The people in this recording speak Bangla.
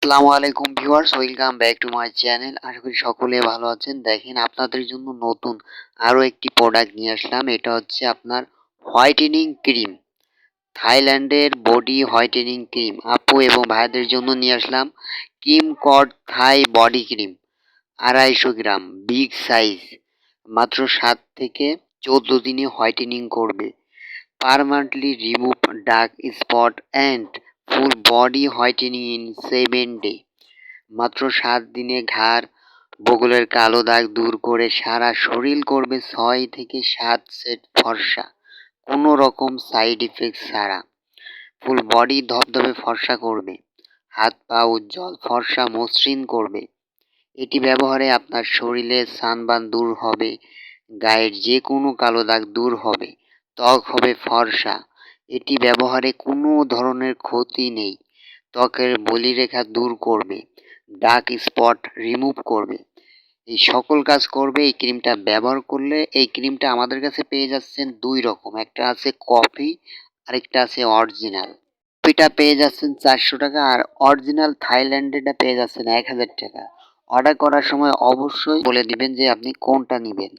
আসসালামু আলাইকুম viewers, welcome back to my channel. আশা করি সকলে ভালো আছেন। দেখেন, আপনাদের জন্য নতুন আরও একটি প্রোডাক্ট নিয়ে আসলাম। এটা হচ্ছে আপনার হোয়াইটেনিং ক্রিম, থাইল্যান্ডের বডি হোয়াইটেনিং ক্রিম। আপু এবং ভাইদের জন্য নিয়ে আসলাম কিম কড Thai body cream, 250 gram, big size. মাত্র 7 থেকে 14 দিনে হোয়াইটেনিং করবে, permanently remove dark spot and full body whitening in 7 day. মাত্র 7 দিনে ঘাড় বগলের কালো দাগ দূর করে সারা শরীর করবে 6 থেকে 7 সেট ফর্সা, কোনো রকম সাইড ইফেক্ট ছাড়া। ফুল বডি ধবধবে ফর্সা করবে, হাত পা উজ্জ্বল ফর্সা মসৃণ করবে। এটি ব্যবহারে আপনার শরীরে সানবার্ন দূর হবে, গায়ের যে কোনো কালো দাগ দূর হবে, ত্বক হবে ফর্সা। এটি ব্যবহারে কোনো ধরনের ক্ষতি নেই, ত্বকের বলিরেখা দূর করবে, ডার্ক স্পট রিমুভ করবে। এই সকল কাজ করবে এই ক্রিমটা ব্যবহার করলে। এই ক্রিমটা আমাদের কাছে পেয়ে যাচ্ছেন দুই রকম, একটা আছে কফি, আরেকটা আছে অরিজিনাল। কফিটা পেয়ে যাচ্ছেন 400 টাকা, আর অরিজিনাল থাইল্যান্ডেরটা পেয়ে যাচ্ছেন 1000 টাকা। অর্ডার করার সময় অবশ্যই বলে দিবেন যে আপনি কোনটা নেবেন।